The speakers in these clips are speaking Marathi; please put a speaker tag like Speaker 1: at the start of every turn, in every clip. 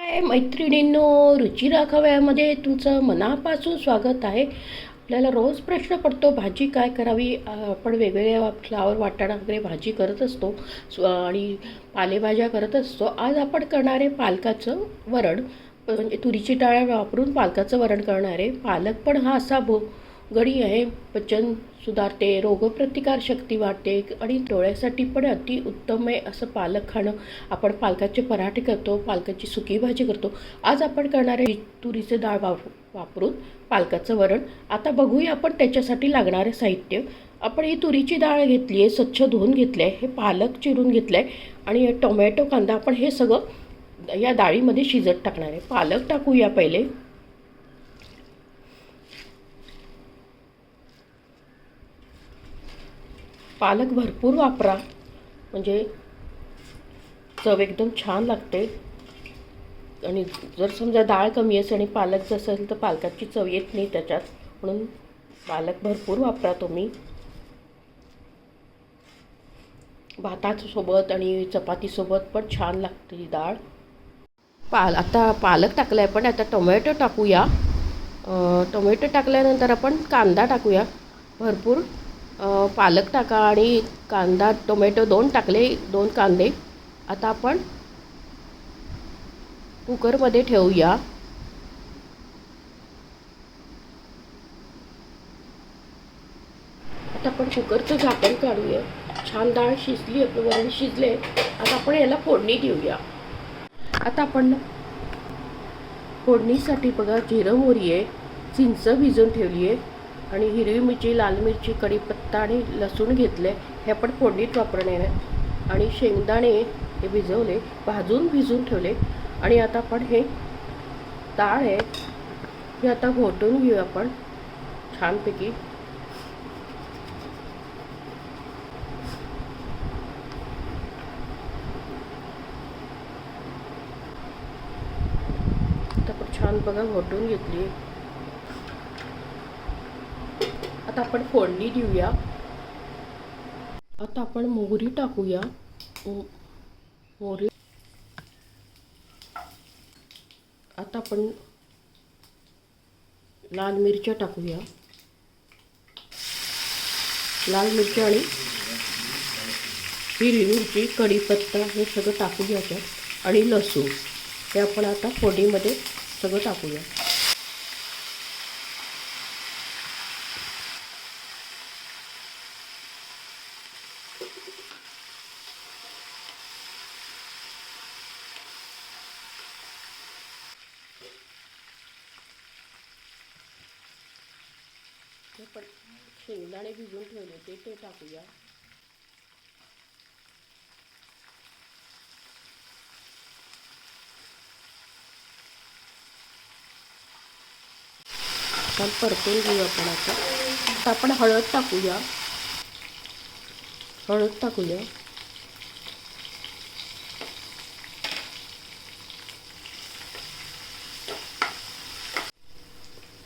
Speaker 1: हाय मैत्रिणींनो, रुची राखाव्यामध्ये तुमचं मनापासून स्वागत आहे. आपल्याला रोज प्रश्न पडतो भाजी काय करावी. आपण वेगवेगळ्या फ्लावर वाटाणा वगैरे भाजी करत असतो आणि पालेभाज्या करत असतो. आज आपण करणार आहे पालकाचं वरण. म्हणजे तुरीची डाळ वापरून पालकाचं वरण करणार आहे. पालक पण हा असा गडी आहे, पचन सुधारते, रोगप्रतिकार शक्ती वाढते आणि डोळ्यासाठी पण अति उत्तम आहे असं पालक खाणं. आपण पालकाचे पराठे करतो, पालकाची सुकी भाजी करतो. आज आपण करणार आहे तुरीचे डाळ वापरून पालकाचं वरण. आता बघूया आपण त्याच्यासाठी लागणारे साहित्य. आपण ही तुरीची डाळ घेतली आहे, स्वच्छ धुवून घेतलं आहे, हे पालक चिरून घेतलं आहे आणि टोमॅटो कांदा आपण हे सगळं या डाळीमध्ये शिजत टाकणार आहे. पालक टाकूया पहिले. पालक भरपूर वापरा, म्हणजे चव एकदम छान लागते. आणि जर समजा डाळ कमी असेल आणि पालक असेल तर पालकाची चव येत नाही त्याच्यात, म्हणून पालक भरपूर वापरा तुम्ही. भातासोबत आणि चपातीसोबत पण छान लागते ही डाळ. आता पालक टाकला आहे, पण आता टोमॅटो टाकूया. टोमॅटो टाकल्यानंतर आपण कांदा टाकूया भरपूर. पालक टाका आणि कांदा टोमॅटो दोन टाकले, 2 कांदे. आता आपण कुकरमध्ये ठेवूया. आता आपण कुकरचं झाकण काढूया. छान डाळ शिजली, आपलं वरण शिजले. आता आपण याला फोडणी देऊया. आता आपण फोडणीसाठी बघा, जिरं मोहरी आहे, चिंच भिजवून ठेवली आहे आणि हिरवी मिरची, लाल मिरची, कढीपत्ता आणि लसूण घेतले, हे आपण फोडणीत वापरणार आहे. आणि शेंगदाणे हे भिजवले, भिजून ठेवले. आणि आता आपण हे डाळ आहे हे आता घोटून घेऊ आपण छानपैकी. आता आपण छान बघा घोटून घेतली. आता आपण फोडणी देऊया. आता आपण मोहरी टाकूया. मोहरी. आता आपण लाल मिरच्या टाकूया. लाल मिरच्या आणि हिरवी मिरची, कढीपत्ता हे सगळं टाकूया याच्यात. आणि लसूण हे आपण आता फोडणीमध्ये सगळं टाकूया. पण शेंगदाणे भिजून ठेवले ते टाकूया. छान परतून घेऊ आपण. आता आपण हळद टाकूया.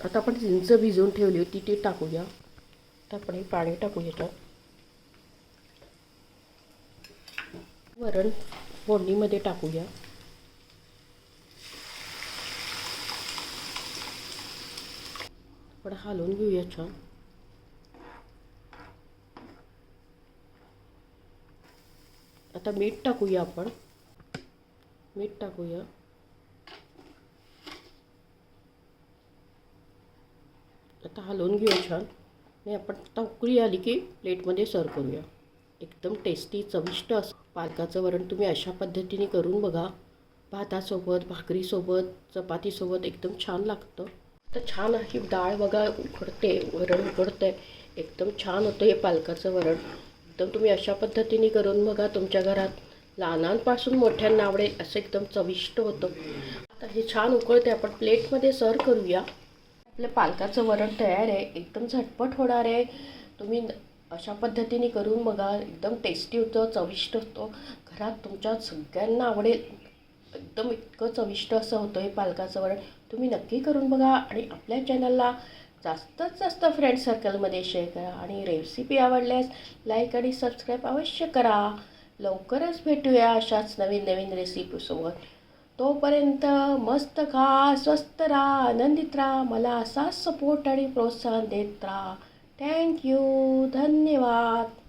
Speaker 1: आता आपण चिंच भिजवून ठेवली होती ती टाकूया. आता आपण हे पाणी टाकूया याच्यात. वरण फोडणीमध्ये टाकूया. आपण हलवून घेऊया छान. आता मीठ टाकूया आपण. आता हलवून घेऊया छान. आणि आपण आता उकळी आली की प्लेटमध्ये सर्व करूया. एकदम टेस्टी चविष्ट असं पालकाचं वरण तुम्ही अशा पद्धतीने करून बघा. भातासोबत, भाकरीसोबत, चपातीसोबत एकदम छान लागतं. तर छान अशी डाळ बघा उकडते, वरण उकडतं आहे, एकदम छान होतं हे पालकाचं वरण. एकदम तुम्ही अशा पद्धतीने करून बघा. तुमच्या घरात लहानांपासून मोठ्यांना आवडेल असं एकदम चविष्ट होतं. आता हे छान उकळते, आपण प्लेटमध्ये सर्व करूया. आपलं पालकाचं वरण तयार आहे. एकदम झटपट होणार आहे. तुम्ही अशा पद्धतीने करून बघा. एकदम टेस्टी होतं, चविष्ट होतं. घरात तुमच्या सगळ्यांना आवडेल. एकदम इतकं चविष्ट असं होतं हे पालकाचं वरण. तुम्ही नक्की करून बघा. आणि आपल्या चॅनलला जास्तीत जास्त फ्रेंड सर्कलमध्ये शेअर करा. आणि रेसिपी आवडल्यास लाईक आणि सबस्क्राईब अवश्य करा. लवकरच भेटूया अशाच नवीन रेसिपीसोबत. तोपर्यंत मस्त खा, स्वस्त राहा, आनंदित राहा. मला असाच सपोर्ट आणि प्रोत्साहन देत राहा. थँक्यू. धन्यवाद.